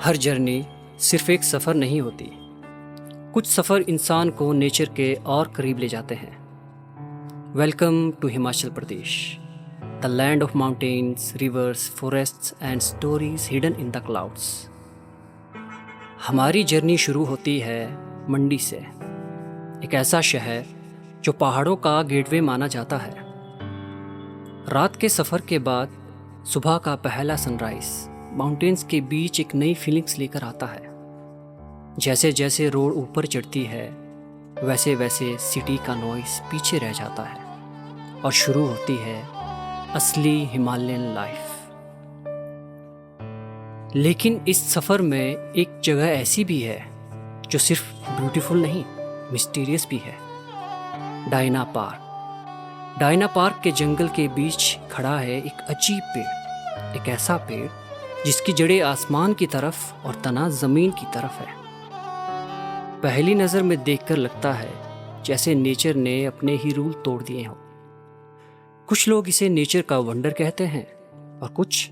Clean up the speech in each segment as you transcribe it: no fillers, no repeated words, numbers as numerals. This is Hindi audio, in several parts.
हर जर्नी सिर्फ एक सफ़र नहीं होती। कुछ सफ़र इंसान को नेचर के और करीब ले जाते हैं। Welcome to Himachal Pradesh, the land of mountains, rivers, forests and stories hidden in the clouds. हमारी जर्नी शुरू होती है मंडी से, एक ऐसा शहर जो पहाड़ों का गेटवे माना जाता है। रात के सफ़र के बाद सुबह का पहला सनराइज़ माउंटेन्स के बीच एक नई फीलिंग्स लेकर आता है। जैसे जैसे रोड ऊपर चढ़ती है वैसे वैसे सिटी का नॉइस पीछे रह जाता है और शुरू होती है असली हिमालयन लाइफ। लेकिन इस सफ़र में एक जगह ऐसी भी है जो सिर्फ ब्यूटीफुल नहीं, मिस्टीरियस भी है। Diana park. डायना पार्क के जंगल के बीच खड़ा है एक अजीब पेड़, एक ऐसा पेड़ जिसकी जड़ें आसमान की तरफ और तना ज़मीन की तरफ है। पहली नज़र में देखकर लगता है जैसे नेचर ने अपने ही रूल तोड़ दिए हों। कुछ लोग इसे नेचर का वंडर कहते हैं और कुछ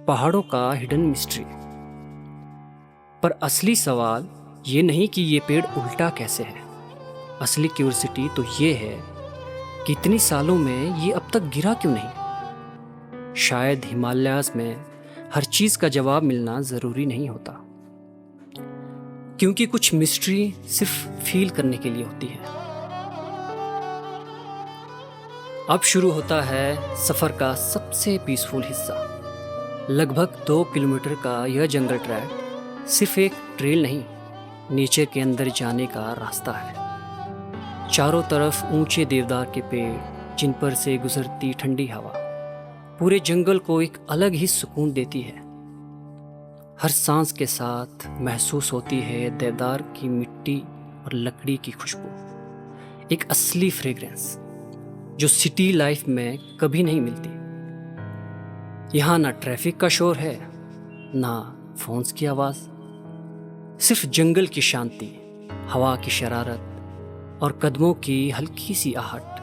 पहाड़ों का हिडन मिस्ट्री। पर असली सवाल ये नहीं कि ये पेड़ उल्टा कैसे है। असली क्यूरियोसिटी तो ये है कि इतनी सालों में ये अब तक गिरा क्यों नहीं। शायद हिमालयाज़ में हर चीज़ का जवाब मिलना ज़रूरी नहीं होता, क्योंकि कुछ मिस्ट्री सिर्फ फील करने के लिए होती है। अब शुरू होता है सफ़र का सबसे पीसफुल हिस्सा। लगभग 2 किलोमीटर का यह जंगल ट्रैक सिर्फ एक ट्रेल नहीं, नेचर के अंदर जाने का रास्ता है। चारों तरफ ऊंचे देवदार के पेड़, जिन पर से गुजरती ठंडी हवा पूरे जंगल को एक अलग ही सुकून देती है। हर सांस के साथ महसूस होती है देवदार की मिट्टी और लकड़ी की खुशबू, एक असली फ्रेग्रेंस जो सिटी लाइफ में कभी नहीं मिलती। यहाँ ना ट्रैफिक का शोर है, ना फोन्स की आवाज़, सिर्फ जंगल की शांति, हवा की शरारत और कदमों की हल्की सी आहट।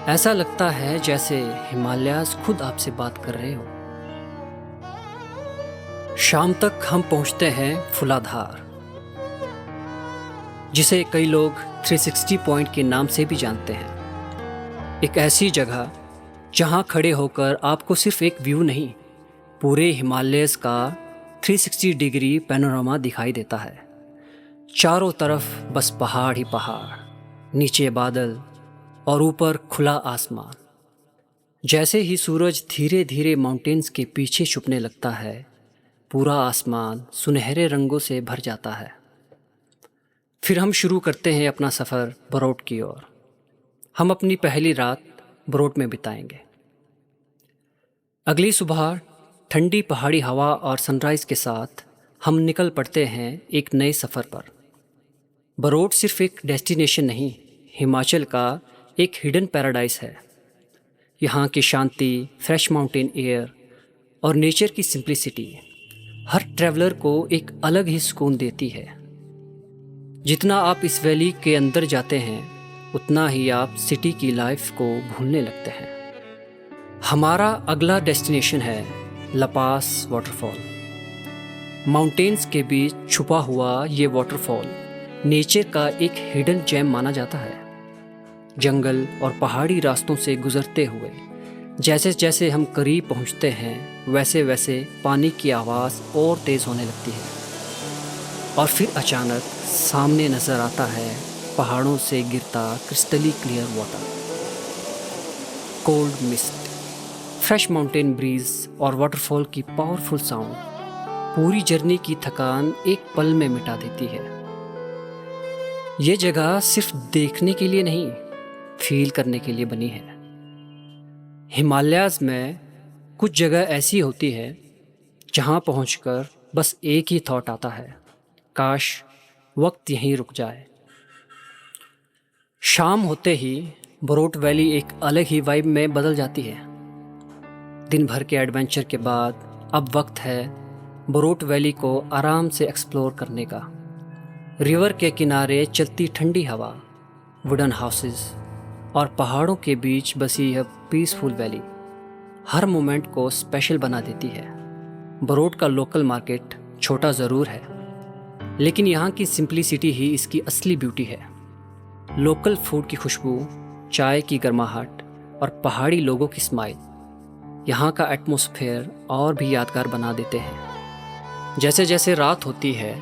ऐसा लगता है जैसे हिमालयाज़ खुद आपसे बात कर रहे हो। शाम तक हम पहुंचते हैं फूलाधार, जिसे कई लोग 360 पॉइंट के नाम से भी जानते हैं। एक ऐसी जगह जहां खड़े होकर आपको सिर्फ एक व्यू नहीं, पूरे हिमालयस का 360 डिग्री पैनोरामा दिखाई देता है। चारों तरफ बस पहाड़ ही पहाड़, नीचे बादल और ऊपर खुला आसमान। जैसे ही सूरज धीरे धीरे माउंटेन्स के पीछे छुपने लगता है, पूरा आसमान सुनहरे रंगों से भर जाता है। फिर हम शुरू करते हैं अपना सफ़र बरोट की ओर। हम अपनी पहली रात बरोट में बिताएंगे। अगली सुबह ठंडी पहाड़ी हवा और सनराइज़ के साथ हम निकल पड़ते हैं एक नए सफ़र पर। बरोट सिर्फ एक डेस्टिनेशन नहीं, हिमाचल का एक हिडन पैराडाइज है। यहाँ की शांति, फ्रेश माउंटेन एयर और नेचर की सिंप्लिसिटी हर ट्रैवलर को एक अलग ही सुकून देती है। जितना आप इस वैली के अंदर जाते हैं, उतना ही आप सिटी की लाइफ को भूलने लगते हैं। हमारा अगला डेस्टिनेशन है लपास वाटरफॉल। माउंटेन्स के बीच छुपा हुआ ये वाटरफॉल नेचर का एक हिडन जेम माना जाता है। जंगल और पहाड़ी रास्तों से गुजरते हुए जैसे जैसे हम करीब पहुंचते हैं, वैसे वैसे पानी की आवाज़ और तेज़ होने लगती है। और फिर अचानक सामने नज़र आता है पहाड़ों से गिरता crystally clear water. Cold mist, fresh mountain breeze और वाटरफॉल की पावरफुल साउंड पूरी जर्नी की थकान एक पल में मिटा देती है। ये जगह सिर्फ देखने के लिए नहीं, फील करने के लिए बनी है। हिमालयाज़ में कुछ जगह ऐसी होती है जहाँ पहुँचकर बस एक ही थॉट आता है, काश वक्त यहीं रुक जाए। शाम होते ही बरोट वैली एक अलग ही वाइब में बदल जाती है। दिन भर के एडवेंचर के बाद अब वक्त है बरोट वैली को आराम से एक्सप्लोर करने का। रिवर के किनारे चलती ठंडी हवा, वुडन हाउसेस और पहाड़ों के बीच बसी यह पीसफुल वैली हर मोमेंट को स्पेशल बना देती है। बरोड का लोकल मार्केट छोटा ज़रूर है, लेकिन यहाँ की सिंप्लिसिटी ही इसकी असली ब्यूटी है। लोकल फूड की खुशबू, चाय की गर्माहट और पहाड़ी लोगों की स्माइल यहाँ का एटमॉस्फेयर और भी यादगार बना देते हैं। जैसे जैसे रात होती है,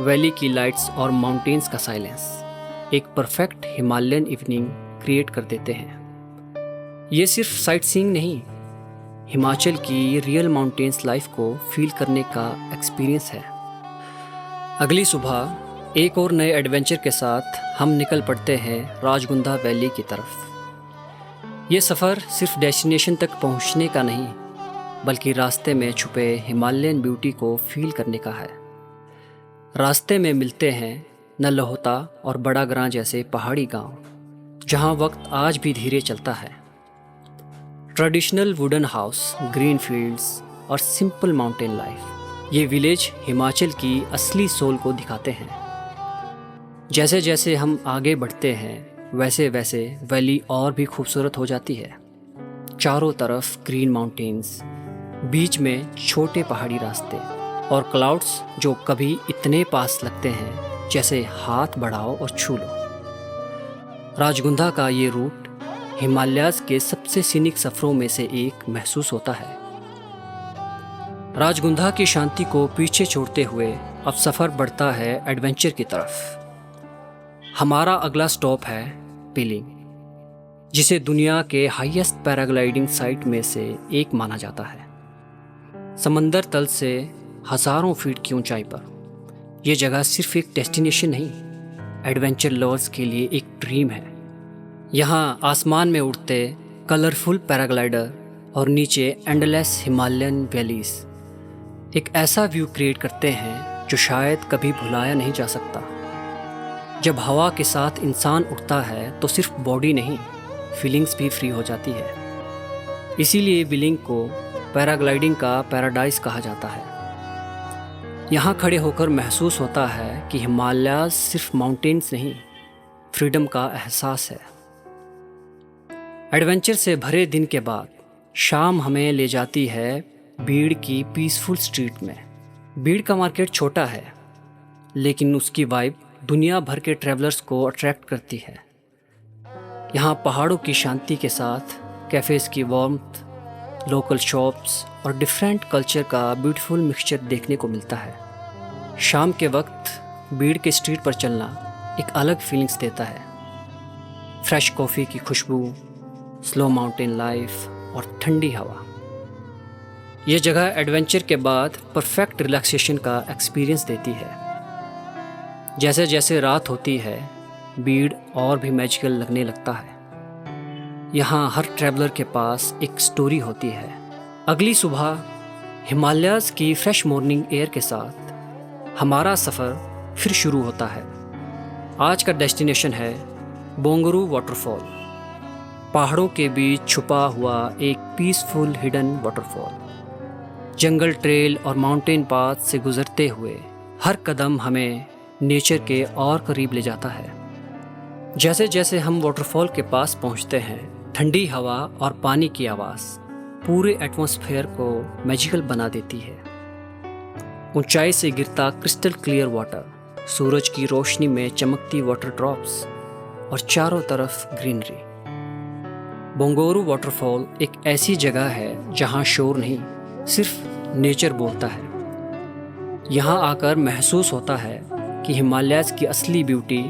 वैली की लाइट्स और माउंटेन्स का साइलेंस एक परफेक्ट हिमालयन इवनिंग क्रिएट कर देते हैं। ये सिर्फ साइट सीइंग नहीं, हिमाचल की रियल माउंटेन्स लाइफ को फील करने का एक्सपीरियंस है। अगली सुबह एक और नए एडवेंचर के साथ हम निकल पड़ते हैं राजगुंधा वैली की तरफ। ये सफ़र सिर्फ डेस्टिनेशन तक पहुंचने का नहीं, बल्कि रास्ते में छुपे हिमालयन ब्यूटी को फील करने का है। रास्ते में मिलते हैं नलहोता और बड़ा ग्रां जैसे पहाड़ी गांव, जहां वक्त आज भी धीरे चलता है। Traditional wooden house, green fields और सिंपल माउंटेन लाइफ, ये विलेज हिमाचल की असली सोल को दिखाते हैं। जैसे जैसे हम आगे बढ़ते हैं, वैसे वैसे वैली और भी खूबसूरत हो जाती है। चारों तरफ ग्रीन माउंटेन्स, बीच में छोटे पहाड़ी रास्ते और क्लाउड्स जो कभी इतने पास लगते हैं जैसे हाथ बढ़ाओ और छू लो। राजगुंधा का ये रूट हिमालयाज़ के सबसे सीनिक सफ़रों में से एक महसूस होता है। राजगुंधा की शांति को पीछे छोड़ते हुए अब सफ़र बढ़ता है एडवेंचर की तरफ। हमारा अगला स्टॉप है पिलिंग, जिसे दुनिया के हाईएस्ट पैराग्लाइडिंग साइट में से एक माना जाता है। समंदर तल से हज़ारों फीट की ऊंचाई पर यह जगह सिर्फ एक डेस्टिनेशन नहीं, एडवेंचर लवर्स के लिए एक ड्रीम है। यहाँ आसमान में उड़ते कलरफुल पैराग्लाइडर और नीचे एंडलेस हिमालयन वैलीज एक ऐसा व्यू क्रिएट करते हैं जो शायद कभी भुलाया नहीं जा सकता। जब हवा के साथ इंसान उड़ता है तो सिर्फ बॉडी नहीं, फीलिंग्स भी फ्री हो जाती है। इसीलिए विलिंग को पैराग्लाइडिंग का पैराडाइज कहा जाता है। यहाँ खड़े होकर महसूस होता है कि हिमालय सिर्फ माउंटेन्स नहीं, फ्रीडम का एहसास है। एडवेंचर से भरे दिन के बाद शाम हमें ले जाती है बीड़ की पीसफुल स्ट्रीट में। बीड़ का मार्केट छोटा है, लेकिन उसकी वाइब दुनिया भर के ट्रैवलर्स को अट्रैक्ट करती है। यहाँ पहाड़ों की शांति के साथ कैफ़ेज़ की वार्मथ, लोकल शॉप्स और डिफरेंट कल्चर का ब्यूटीफुल मिक्सचर देखने को मिलता है। शाम के वक्त बीड़ के स्ट्रीट पर चलना एक अलग फीलिंग्स देता है। फ्रेश कॉफ़ी की खुशबू, स्लो माउंटेन लाइफ और ठंडी हवा, ये जगह एडवेंचर के बाद परफेक्ट रिलैक्सेशन का एक्सपीरियंस देती है। जैसे जैसे रात होती है, बीड़ और भी मैजिकल लगने लगता है। यहाँ हर ट्रैवलर के पास एक स्टोरी होती है। अगली सुबह हिमालयाज़ की फ्रेश मॉर्निंग एयर के साथ हमारा सफ़र फिर शुरू होता है। आज का डेस्टिनेशन है बोंगरू वाटरफॉल, पहाड़ों के बीच छुपा हुआ एक पीसफुल हिडन वाटरफॉल। जंगल ट्रेल और माउंटेन पाथ से गुजरते हुए हर कदम हमें नेचर के और करीब ले जाता है। जैसे जैसे हम वाटरफॉल के पास पहुंचते हैं, ठंडी हवा और पानी की आवाज़ पूरे एटमॉस्फेयर को मैजिकल बना देती है। ऊंचाई से गिरता क्रिस्टल क्लियर वाटर, सूरज की रोशनी में चमकती वाटर ड्रॉप्स और चारों तरफ ग्रीनरी। बोंगोरू वाटरफॉल एक ऐसी जगह है जहां शोर नहीं, सिर्फ नेचर बोलता है। यहाँ आकर महसूस होता है कि हिमालयाज़ की असली ब्यूटी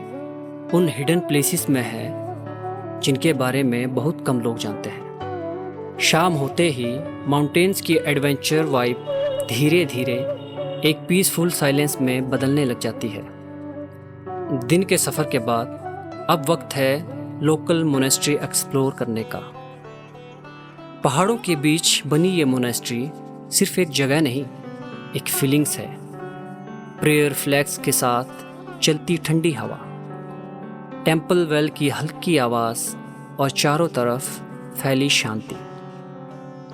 उन हिडन प्लेसेस में है जिनके बारे में बहुत कम लोग जानते हैं। शाम होते ही माउंटेन्स की एडवेंचर वाइब धीरे धीरे एक पीसफुल साइलेंस में बदलने लग जाती है। दिन के सफ़र के बाद अब वक्त है लोकल मोनेस्ट्री एक्सप्लोर करने का। पहाड़ों के बीच बनी ये मोनेस्ट्री सिर्फ एक जगह नहीं, एक फीलिंग्स है। प्रेयर फ्लैग्स के साथ चलती ठंडी हवा, टेम्पल वेल की हल्की आवाज़ और चारों तरफ फैली शांति।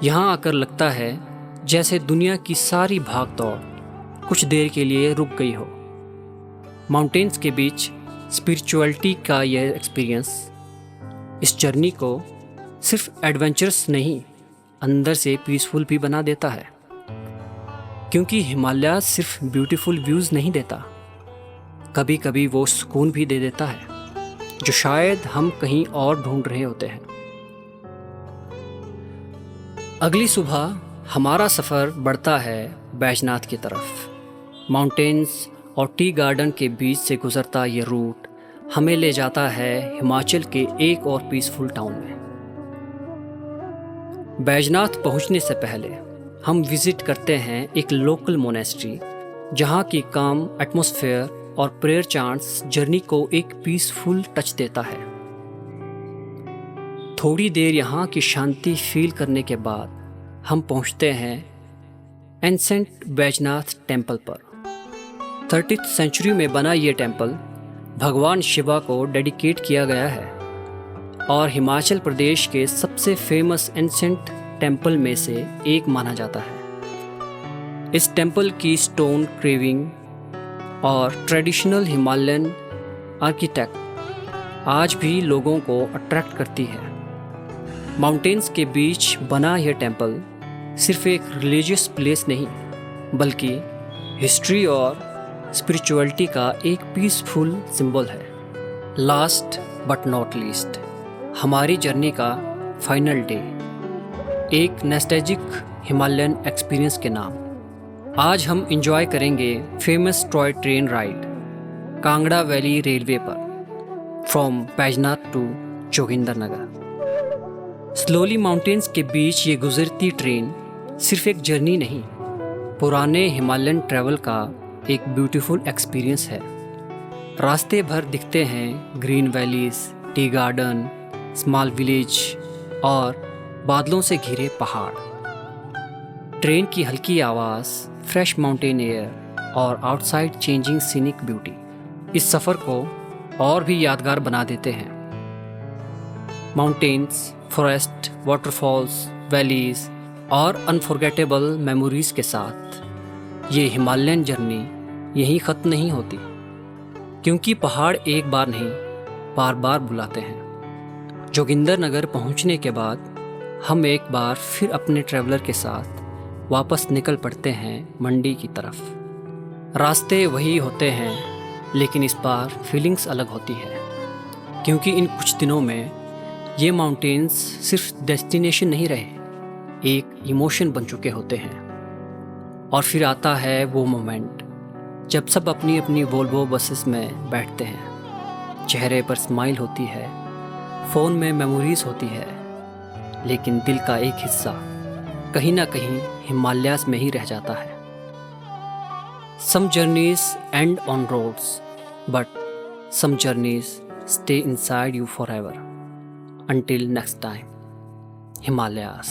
यहाँ आकर लगता है जैसे दुनिया की सारी भाग दौड़ कुछ देर के लिए रुक गई हो। माउंटेन्स के बीच स्पिरिचुअलिटी का यह एक्सपीरियंस इस जर्नी को सिर्फ एडवेंचरस नहीं, अंदर से पीसफुल भी बना देता है। क्योंकि हिमालय सिर्फ ब्यूटीफुल व्यूज़ नहीं देता, कभी कभी वो सुकून भी दे देता है जो शायद हम कहीं और ढूंढ रहे होते हैं। अगली सुबह हमारा सफ़र बढ़ता है बैजनाथ की तरफ। माउंटेन्स और टी गार्डन के बीच से गुजरता ये रूट हमें ले जाता है हिमाचल के एक और पीसफुल टाउन में। बैजनाथ पहुंचने से पहले हम विज़िट करते हैं एक लोकल मोनेस्ट्री, जहां की काम एटमॉस्फेयर और प्रेयर चांट्स जर्नी को एक पीसफुल टच देता है। थोड़ी देर यहाँ की शांति फील करने के बाद हम पहुँचते हैं एंसेंट बैजनाथ टेम्पल पर। 30th सेंचुरी में बना ये टेम्पल भगवान शिवा को डेडिकेट किया गया है और हिमाचल प्रदेश के सबसे फेमस एंसेंट टेम्पल में से एक माना जाता है। इस टेम्पल की स्टोन क्रेविंग और ट्रेडिशनल हिमालयन आर्किटेक्ट आज भी लोगों को अट्रैक्ट करती है। माउंटेन्स के बीच बना यह टेम्पल सिर्फ एक रिलीजियस प्लेस नहीं, बल्कि हिस्ट्री और स्पिरिचुअलिटी का एक पीसफुल सिंबल है। लास्ट बट नॉट लीस्ट, हमारी जर्नी का फाइनल डे, एक नॉस्टैल्जिक हिमालयन एक्सपीरियंस के नाम। आज हम इंजॉय करेंगे famous toy train ride Kangra valley railway पर, from Baijnath to Jogindernagar. Slowly mountains के बीच ये गुजरती ट्रेन सिर्फ एक जर्नी नहीं, पुराने हिमालयन ट्रैवल का एक ब्यूटीफुल एक्सपीरियंस है। रास्ते भर दिखते हैं green valleys, tea garden, small village और बादलों से घिरे पहाड़। ट्रेन की हल्की आवाज़, फ्रेश माउंटेन एयर और आउटसाइड चेंजिंग सीनिक ब्यूटी इस सफ़र को और भी यादगार बना देते हैं। माउंटेन्स, फॉरेस्ट, वाटरफॉल्स, वैलीज और अनफॉरगेटेबल मेमोरीज के साथ ये हिमालयन जर्नी यहीं ख़त्म नहीं होती, क्योंकि पहाड़ एक बार नहीं बार बार बुलाते हैं। जोगिंदरनगर पहुंचने के बाद हम एक बार फिर अपने ट्रैवलर के साथ वापस निकल पड़ते हैं मंडी की तरफ। रास्ते वही होते हैं, लेकिन इस बार फीलिंग्स अलग होती है, क्योंकि इन कुछ दिनों में ये माउंटेन्स सिर्फ डेस्टिनेशन नहीं रहे, एक इमोशन बन चुके होते हैं। और फिर आता है वो मोमेंट जब सब अपनी अपनी वोल्वो बसेस में बैठते हैं, चेहरे पर स्माइल होती है, फ़ोन में मेमोरीज होती है, लेकिन दिल का एक हिस्सा कहीं ना कहीं हिमालयाज़ में ही रह जाता है। Some journeys end on roads, but some journeys stay inside you forever. Until next time, Himalayas.